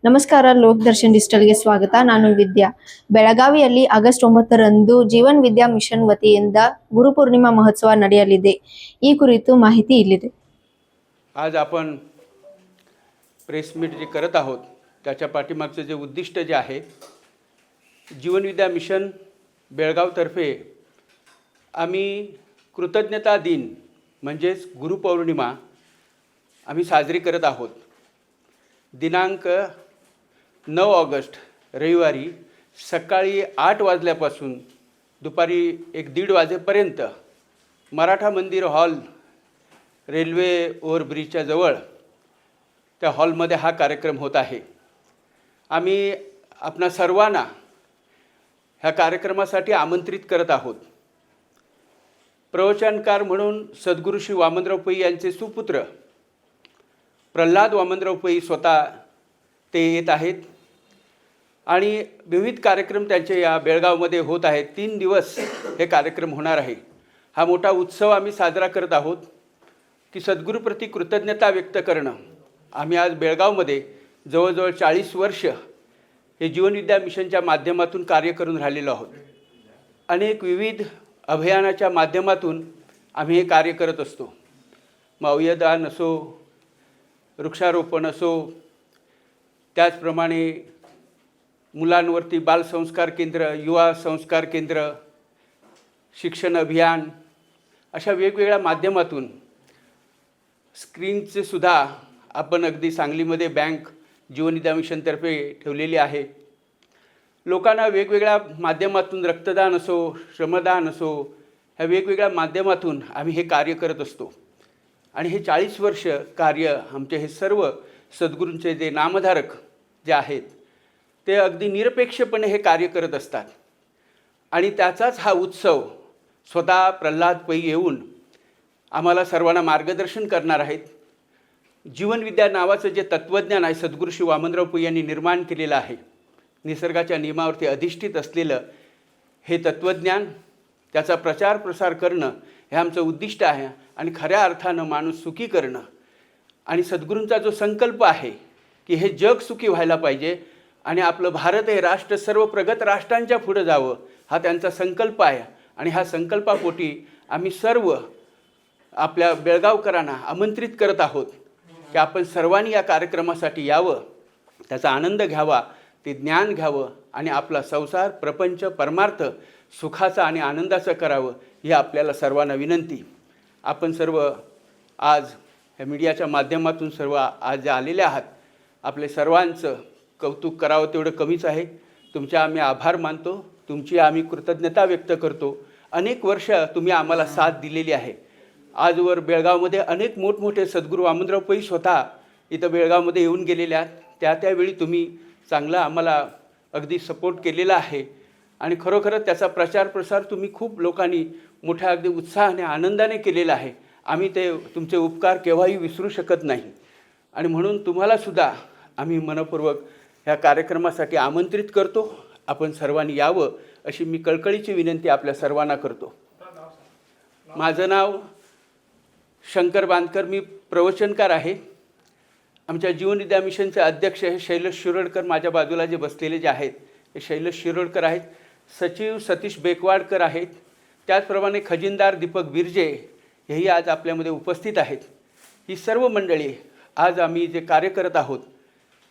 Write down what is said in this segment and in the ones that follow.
ನಮಸ್ಕಾರ, ಲೋಕದರ್ಶನ್ ಡಿಜಿಟಲ್ಗೆ ಸ್ವಾಗತ. ನಾನು ವಿದ್ಯಾ. ಬೆಳಗಾವಿಯಲ್ಲಿ ಆಗಸ್ಟ್ 9ರಂದು ಜೀವನ್ ವಿದ್ಯಾ ಮಿಷನ್ ವತಿಯಿಂದ गुरुपौर्णिमा महोत्सव ನಡೆಯಲಿದೆ. ಈ ಕುರಿತು ಮಾಹಿತಿ ಇಲ್ಲಿದೆ. आज आपण प्रेस मीट जे करत आहोत त्याच्या पाठीमागचं जे उद्दिष्ट जे आहे, जीवन विद्या मिशन बेळगावतर्फे आम्ही कृतज्ञता दिन म्हणजेच गुरुपौर्णिमा आम्ही साजरी करत आहोत. दिनांक 9 ऑगस्ट रविवारी सकाळी 8 वाजल्यापासून दुपारी 1-1:30 वाजेपर्यंत मराठा मंदिर हॉल रेल्वे ओव्हरब्रिजच्या जवळ त्या हॉलमध्ये हा कार्यक्रम होत आहे. आम्ही आपणा सर्वांना ह्या कार्यक्रमासाठी आमंत्रित करत आहोत. प्रवचनकार म्हणून सद्गुरू श्री वामनराव पै यांचे सुपुत्र प्रल्हाद वामनराव पै स्वतः ते येत आहेत आणि विविध कार्यक्रम त्यांचे या बेळगावमध्ये होत आहेत. 3 दिवस हे कार्यक्रम होणार आहे. हा मोठा उत्सव आम्ही साजरा करत आहोत की सद्गुरूप्रती कृतज्ञता व्यक्त करणं. आम्ही आज बेळगावमध्ये जवळजवळ 40 वर्ष हे जीवन विद्या मिशनच्या माध्यमातून कार्य करून राहिलेलो आहोत. अनेक विविध अभियानाच्या माध्यमातून आम्ही हे कार्य करत असतो. मग अवयवदान असो, वृक्षारोपण असो, त्याचप्रमाणे मुलांवरती बालसंस्कार केंद्र, युवा संस्कार केंद्र, शिक्षण अभियान, अशा वेगवेगळ्या माध्यमातून स्क्रीनचे सुद्धा आपण अगदी सांगलीमध्ये बँक जीवन विद्या मिशनतर्फे ठेवलेली आहे. लोकांना वेगवेगळ्या माध्यमातून रक्तदान असो, श्रमदान असो, ह्या वेगवेगळ्या माध्यमातून आम्ही हे कार्य करत असतो. आणि हे 40 वर्ष कार्य आमचे हे सर्व सद्गुरूंचे जे नामधारक जे आहेत ते अगदी निरपेक्षपणे हे कार्य करत असतात. आणि त्याचाच हा उत्सव स्वतः प्रल्हाद पै येऊन आम्हाला सर्वांना मार्गदर्शन करणार आहेत. जीवनविद्या नावाचं जे तत्त्वज्ञान आहे सद्गुरू श्री वामनराव पै यांनी निर्माण केलेलं आहे. निसर्गाच्या नियमावरती अधिष्ठित असलेलं हे तत्त्वज्ञान, त्याचा प्रचार प्रसार करणं हे आमचं उद्दिष्ट आहे. आणि खऱ्या अर्थानं माणूस सुखी करणं आणि सद्गुरूंचा जो संकल्प आहे की हे जग सुखी व्हायला पाहिजे आणि आपलं भारत हे राष्ट्र सर्व प्रगत राष्ट्रांच्या पुढे जावं, हा त्यांचा संकल्प आहे. आणि ह्या संकल्पापोटी आम्ही सर्व आपल्या बेळगावकरांना आमंत्रित करत आहोत की आपण सर्वांनी या कार्यक्रमासाठी यावं, त्याचा आनंद घ्यावा, ते ज्ञान घ्यावं आणि आपला संसार, प्रपंच, परमार्थ सुखाचा आणि आनंदाचं करावं, ही आपल्याला सर्वांना विनंती. आपण सर्व आज ह्या मीडियाच्या माध्यमातून सर्व आज जे आलेले आहात, आपले सर्वांचं कौतुक करावं तेवढं कमीच आहे. तुमचे आम्ही आभार मानतो, तुमची आम्ही कृतज्ञता व्यक्त करतो. अनेक वर्ष तुम्ही आम्हाला साथ दिलेली आहे. आजवर बेळगावमध्ये अनेक मोठमोठे सद्गुरू वामनराव पै स्वतः इथं बेळगावमध्ये येऊन गेलेले आहेत. त्यावेळी तुम्ही चांगलं आम्हाला अगदी सपोर्ट केलेला आहे आणि खरोखरच त्याचा प्रचार प्रसार तुम्ही खूप लोकांनी मोठ्या अगदी उत्साहाने आनंदाने केलेला आहे. आम्ही ते तुमचे उपकार केव्हाही विसरू शकत नाही. आणि म्हणून तुम्हालासुद्धा आम्ही मनपूर्वक ह्या कार्यक्रमासाठी आमंत्रित करतो. आपण सर्वांनी यावं अशी मी कळकळीची विनंती आपल्या सर्वांना करतो. माझं नाव शंकर बांदकर, मी प्रवचनकार आहे. आमच्या जीवन विद्या मिशनचे अध्यक्ष हे शैलेश शिरोडकर, माझ्या बाजूला जे बसलेले जे आहेत हे शैलेश शिरोडकर आहेत. सचिव सतीश बेकवाडकर आहेत. त्याचप्रमाणे खजिनदार दीपक बिर्जे हेही आज आपल्यामध्ये उपस्थित आहेत. ही सर्व मंडळी आज आम्ही जे कार्य करत आहोत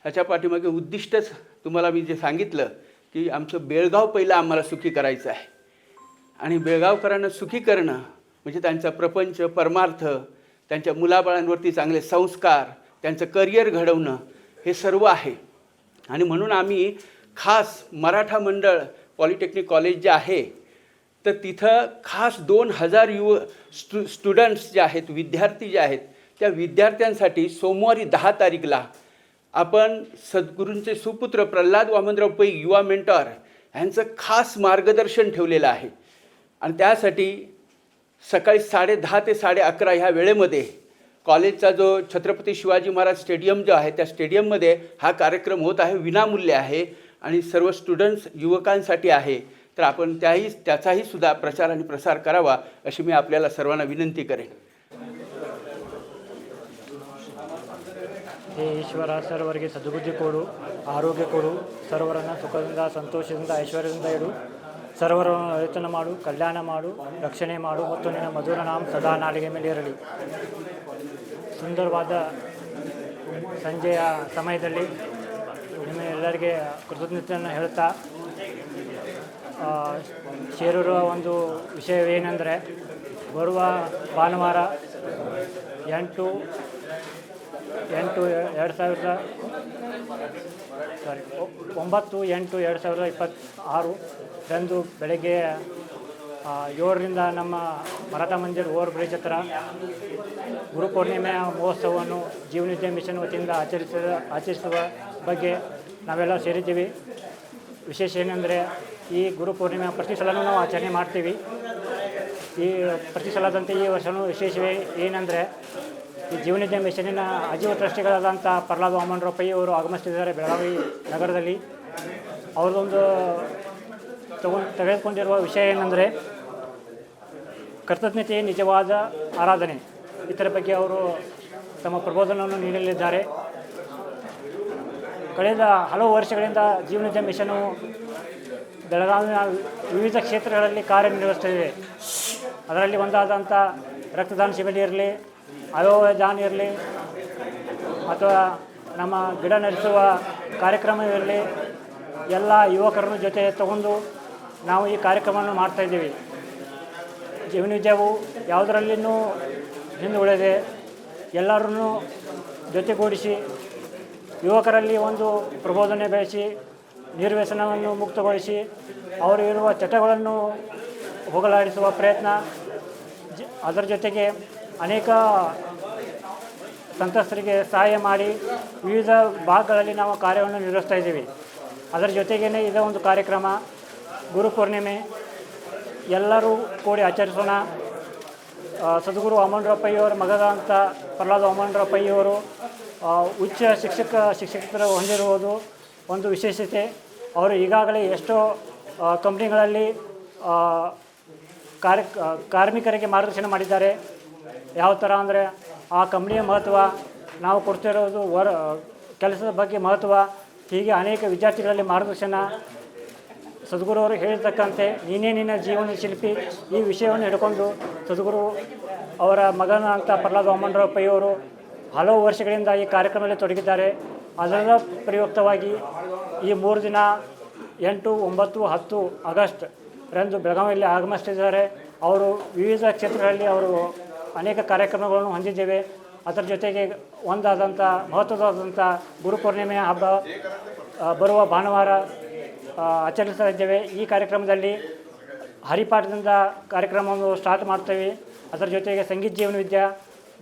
ह्याच्या पाठीमागे उद्दिष्टच तुम्हाला मी जे सांगितलं की आमचं बेळगाव पहिलं आम्हाला सुखी करायचं आहे. आणि बेळगावकरांना सुखी करणं म्हणजे त्यांचा प्रपंच, परमार्थ, त्यांच्या मुलाबाळांवरती चांगले संस्कार, त्यांचं करिअर घडवणं हे सर्व आहे. आणि म्हणून आम्ही खास मराठा मंडळ पॉलिटेक्निक कॉलेज जे आहे तर तिथं खास 2000 स्टुडंट्स जे आहेत, विद्यार्थी जे आहेत, त्या विद्यार्थ्यांसाठी सोमवारी 10 तारीखला आपण सद्गुरूंचे सुपुत्र प्रल्हाद वामनराव पै युवा मेंटॉर यांचं खास मार्गदर्शन ठेवलेलं आहे. आणि त्यासाठी सकाळी 10:30 ते 11:30 ह्या वेळेमध्ये कॉलेजचा जो छत्रपती शिवाजी महाराज स्टेडियम जो आहे त्या स्टेडियममध्ये हा कार्यक्रम होत आहे. विनामूल्य आहे आणि सर्व स्टुडंट्स युवकांसाठी आहे. तर आपण त्याचाही सुद्धा प्रचार आणि प्रसार करावा अशी मी आपल्याला सर्वांना विनंती करेन. ಹೇ ಈಶ್ವರ, ಸರ್ವರಿಗೆ ಸದ್ಬುದ್ಧಿ ಕೊಡು, ಆರೋಗ್ಯ ಕೊಡು, ಸರ್ವರನ್ನು ಸುಖದಿಂದ ಸಂತೋಷದಿಂದ ಐಶ್ವರ್ಯದಿಂದ ಇಡು, ಸರ್ವರನ್ನು ವೇತನ ಮಾಡು, ಕಲ್ಯಾಣ ಮಾಡು, ರಕ್ಷಣೆ ಮಾಡು ಮತ್ತು ನಿನ್ನ ಮಧುರ ನಾಮ ಸದಾ ನಾಲಿಗೆ ಮೇಲೆ ಇರಲಿ. ಸುಂದರವಾದ ಸಂಜೆಯ ಸಮಯದಲ್ಲಿ ನಿಮ್ಮೆಲ್ಲರಿಗೆ ಕೃತಜ್ಞತೆಯನ್ನು ಹೇಳ್ತಾ ಸೇರಿರುವ ಒಂದು ವಿಷಯವೇನೆಂದರೆ, ಬರುವ ಭಾನುವಾರ 9/8/2026 ರಂದು ಬೆಳಗ್ಗೆ 7ರಿಂದ ನಮ್ಮ ಮರಾಠ ಮಂದಿರ ಓವರ್ ಬ್ರಿಡ್ಜ್ ಹತ್ರ ಗುರುಪೂರ್ಣಿಮೆಯ ಮಹೋತ್ಸವವನ್ನು ಜೀವನ ವಿದ್ಯಾ ಮಿಷನ್ ವತಿಯಿಂದ ಆಚರಿಸುವ ಬಗ್ಗೆ ನಾವೆಲ್ಲ ಸೇರಿದ್ದೀವಿ. ವಿಶೇಷ ಏನೆಂದರೆ, ಈ ಗುರುಪೂರ್ಣಿಮೆ ಪ್ರತಿ ಸಲವೂ ನಾವು ಆಚರಣೆ ಮಾಡ್ತೀವಿ. ಈ ಪ್ರತಿ ಸಲದಂತೆ ಈ ವರ್ಷವೂ ವಿಶೇಷವೇ ಏನೆಂದರೆ, ಈ ಜೀವನ ವಿದ್ಯಾ ಮಿಷನಿನ ಅಜೀವ ಟ್ರಸ್ಟಿಗಳಾದಂಥ ಪ್ರಹ್ಲಾದ್ ವಾಮನರಾವ್ ಪೈ ಅವರು ಆಗಮಿಸ್ತಿದ್ದಾರೆ ಬೆಳಗಾವಿ ನಗರದಲ್ಲಿ. ಅವ್ರದ್ದೊಂದು ತೆಗೆದುಕೊಂಡಿರುವ ವಿಷಯ ಏನೆಂದರೆ, ಕೃತಜ್ಞತೆಯೇ ನಿಜವಾದ ಆರಾಧನೆ. ಇದರ ಬಗ್ಗೆ ಅವರು ತಮ್ಮ ಪ್ರಬೋಧನವನ್ನು ನೀಡಲಿದ್ದಾರೆ. ಕಳೆದ ಹಲವು ವರ್ಷಗಳಿಂದ ಜೀವನ ವಿದ್ಯಾ ಮಿಷನು ಬೆಳಗಾವಿನ ವಿವಿಧ ಕ್ಷೇತ್ರಗಳಲ್ಲಿ ಕಾರ್ಯನಿರ್ವಹಿಸ್ತಿದೆ. ಅದರಲ್ಲಿ ಒಂದಾದಂಥ ರಕ್ತದಾನ ಶಿಬಿರ ಇರಲಿ, ಅವಯವ ದಾನ ಇರಲಿ, ಅಥವಾ ನಮ್ಮ ಗಿಡ ನಡೆಸುವ ಕಾರ್ಯಕ್ರಮ ಇರಲಿ, ಎಲ್ಲ ಯುವಕರನ್ನು ಜೊತೆ ತಗೊಂಡು ನಾವು ಈ ಕಾರ್ಯಕ್ರಮವನ್ನು ಮಾಡ್ತಾಯಿದ್ದೀವಿ. ಜೀವನ ವಿದ್ಯಾವು ಯಾವುದರಲ್ಲಿಯೂ ಹಿಂದುಳಿದೆ. ಎಲ್ಲರನ್ನೂ ಜೊತೆಗೂಡಿಸಿ ಯುವಕರಲ್ಲಿ ಒಂದು ಪ್ರಬೋಧನೆ ಬೆಳೆಸಿ, ನಿರ್ವ್ಯಸನವನ್ನು ಮುಕ್ತಗೊಳಿಸಿ, ಅವರು ಇರುವ ಚಟಗಳನ್ನು ಹೋಗಲಾಡಿಸುವ ಪ್ರಯತ್ನ. ಅದರ ಜೊತೆಗೆ ಅನೇಕ ಸಂತ್ರಸ್ತರಿಗೆ ಸಹಾಯ ಮಾಡಿ ವಿವಿಧ ಭಾಗಗಳಲ್ಲಿ ನಾವು ಕಾರ್ಯವನ್ನು ನಿರ್ವಹಿಸ್ತಾ ಇದ್ದೀವಿ. ಅದರ ಜೊತೆಗೇ ಇದೇ ಒಂದು ಕಾರ್ಯಕ್ರಮ ಗುರುಪೂರ್ಣಿಮೆ, ಎಲ್ಲರೂ ಕೂಡಿ ಆಚರಿಸೋಣ. ಸದ್ಗುರು ವಾಮನರಾವ್ ಪೈ ಅವರ ಮಗದಂಥ ಪ್ರಹ್ಲಾದ್ ವಾಮನರಾವ್ ಪೈ ಅವರು ಉಚ್ಚ ಶಿಕ್ಷಕರು ಹೊಂದಿರುವುದು ಒಂದು ವಿಶೇಷತೆ. ಅವರು ಈಗಾಗಲೇ ಎಷ್ಟೋ ಕಂಪ್ನಿಗಳಲ್ಲಿ ಕಾರ್ಮಿಕರಿಗೆ ಮಾರ್ಗದರ್ಶನ ಮಾಡಿದ್ದಾರೆ. ಯಾವ ಥರ ಅಂದರೆ, ಆ ಕಂಪ್ನಿಯ ಮಹತ್ವ, ನಾವು ಕೊಡ್ತಿರೋದು ಕೆಲಸದ ಬಗ್ಗೆ ಮಹತ್ವ, ಹೀಗೆ ಅನೇಕ ವಿದ್ಯಾರ್ಥಿಗಳಲ್ಲಿ ಮಾರ್ಗದರ್ಶನ. ಸದ್ಗುರು ಅವರು ಹೇಳಿರ್ತಕ್ಕಂತೆ ನೀನೇ ನಿನ್ನ ಜೀವನ ಶಿಲ್ಪಿ, ಈ ವಿಷಯವನ್ನು ಹಿಡ್ಕೊಂಡು ಸದ್ಗುರು ಅವರ ಮಗನ ಅಂತ ಪ್ರಹ್ಲಾದ್ ವಾಮನರಾವ್ ಪೈ ಅವರು ಹಲವು ವರ್ಷಗಳಿಂದ ಈ ಕಾರ್ಯಕ್ರಮದಲ್ಲಿ ತೊಡಗಿದ್ದಾರೆ. ಅದರ ಪ್ರಯುಕ್ತವಾಗಿ ಈ 3 ದಿನ 8, 9, 10 ಆಗಸ್ಟ್ ರಂದು ಬೆಳಗಾವಿಯಲ್ಲಿ ಆಗಮಿಸ್ತಿದ್ದಾರೆ. ಅವರು ವಿವಿಧ ಕ್ಷೇತ್ರಗಳಲ್ಲಿ ಅವರು ಅನೇಕ ಕಾರ್ಯಕ್ರಮಗಳನ್ನು ಹೊಂದಿದ್ದೇವೆ. ಅದರ ಜೊತೆಗೆ ಒಂದಾದಂಥ ಮಹತ್ವದಾದಂಥ ಗುರುಪೂರ್ಣಿಮೆಯ ಹಬ್ಬ ಬರುವ ಭಾನುವಾರ ಆಚರಿಸ್ತಾ ಇದ್ದೇವೆ. ಈ ಕಾರ್ಯಕ್ರಮದಲ್ಲಿ ಹರಿಪಾಠದಿಂದ ಕಾರ್ಯಕ್ರಮವನ್ನು ಸ್ಟಾರ್ಟ್ ಮಾಡ್ತೇವೆ. ಅದರ ಜೊತೆಗೆ ಸಂಗೀತ ಜೀವನ ವಿದ್ಯಾ,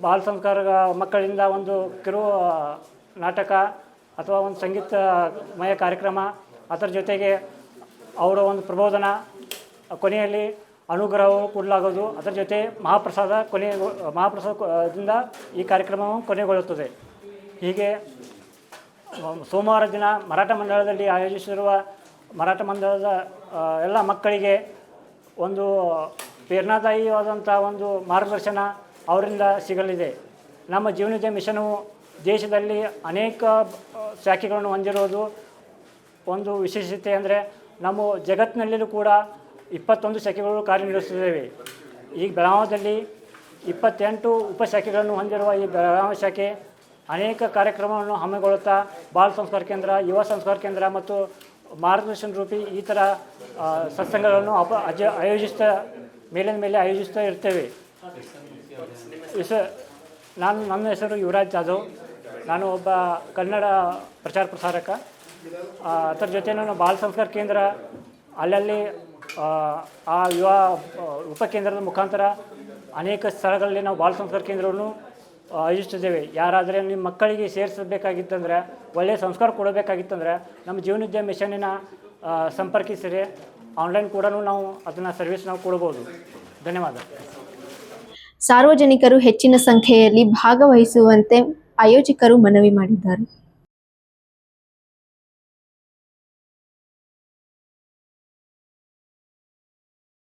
ಬಾಲ ಸಂಸ್ಕಾರ ಮಕ್ಕಳಿಂದ ಒಂದು ಕಿರು ನಾಟಕ ಅಥವಾ ಒಂದು ಸಂಗೀತಮಯ ಕಾರ್ಯಕ್ರಮ, ಅದರ ಜೊತೆಗೆ ಅವರ ಒಂದು ಪ್ರಬೋಧನ, ಕೊನೆಯಲ್ಲಿ ಅನುಗ್ರಹವು ಕೊಡಲಾಗೋದು. ಅದರ ಜೊತೆ ಮಹಾಪ್ರಸಾದದಿಂದ ಈ ಕಾರ್ಯಕ್ರಮವು ಕೊನೆಗೊಳ್ಳುತ್ತದೆ. ಹೀಗೆ ಸೋಮವಾರ ದಿನ ಮರಾಠ ಮಂಡಳದಲ್ಲಿ ಆಯೋಜಿಸಿರುವ ಮರಾಠ ಮಂಡಳದ ಎಲ್ಲ ಮಕ್ಕಳಿಗೆ ಒಂದು ಪ್ರೇರಣಾದಾಯಿಯಾದಂಥ ಒಂದು ಮಾರ್ಗದರ್ಶನ ಅವರಿಂದ ಸಿಗಲಿದೆ. ನಮ್ಮ ಜೀವನ ವಿದ್ಯಾ ಮಿಷನು ದೇಶದಲ್ಲಿ ಅನೇಕ ಶಾಖೆಗಳನ್ನು ಹೊಂದಿರೋದು ಒಂದು ವಿಶೇಷತೆ. ಅಂದರೆ ನಮ್ಮ ಜಗತ್ತಿನಲ್ಲಿಯೂ ಕೂಡ 21 ಶಾಖೆಗಳು ಕಾರ್ಯನಿರ್ವಹಿಸುತ್ತಿದ್ದೇವೆ. ಈಗ ಬೆಳಗಾವಿಯಲ್ಲಿ 28 ಉಪಶಾಖೆಗಳನ್ನು ಹೊಂದಿರುವ ಈ ಬೆಳಗಾವಿ ಶಾಖೆ ಅನೇಕ ಕಾರ್ಯಕ್ರಮವನ್ನು ಹಮ್ಮಿಕೊಳ್ಳುತ್ತಾ ಬಾಲ ಸಂಸ್ಕಾರ ಕೇಂದ್ರ, ಯುವ ಸಂಸ್ಕಾರ ಕೇಂದ್ರ ಮತ್ತು ಮಾರ್ಗದರ್ಶನ ರೂಪಿ ಈ ಥರ ಸತ್ಸಂಗಗಳನ್ನು ಮೇಲಿನ ಮೇಲೆ ಆಯೋಜಿಸ್ತಾ ಇರ್ತೇವೆ. ನನ್ನ ಹೆಸರು ಯುವರಾಜ್ ಜಾಧವ್. ನಾನು ಒಬ್ಬ ಕನ್ನಡ ಪ್ರಚಾರ ಪ್ರಸಾರಕ. ಅದರ ಜೊತೆ ನಾನು ಬಾಲ ಸಂಸ್ಕಾರ ಕೇಂದ್ರ ಅಲ್ಲಲ್ಲಿ ಆ ಯುವ ಉಪಕೇಂದ್ರದ ಮುಖಾಂತರ ಅನೇಕ ಸ್ಥಳಗಳಲ್ಲಿ ನಾವು ಬಾಲ ಸಂಸ್ಕಾರ ಕೇಂದ್ರವನ್ನು ಆಯೋಜಿಸ್ತಿದ್ದೇವೆ. ಯಾರಾದರೆ ನಿಮ್ಮ ಮಕ್ಕಳಿಗೆ ಸೇರಿಸಬೇಕಾಗಿತ್ತಂದರೆ, ಒಳ್ಳೆಯ ಸಂಸ್ಕಾರ ಕೊಡಬೇಕಾಗಿತ್ತಂದರೆ ನಮ್ಮ ಜೀವನ ವಿದ್ಯಾ ಮಿಷನ್ನಿನ ಸಂಪರ್ಕಿಸಿದರೆ ಆನ್ಲೈನ್ ಕೂಡ ನಾವು ಅದನ್ನು ಸರ್ವಿಸ್ ನಾವು ಕೊಡ್ಬೋದು. ಧನ್ಯವಾದ. ಸಾರ್ವಜನಿಕರು ಹೆಚ್ಚಿನ ಸಂಖ್ಯೆಯಲ್ಲಿ ಭಾಗವಹಿಸುವಂತೆ ಆಯೋಜಕರು ಮನವಿ ಮಾಡಿದ್ದಾರೆ.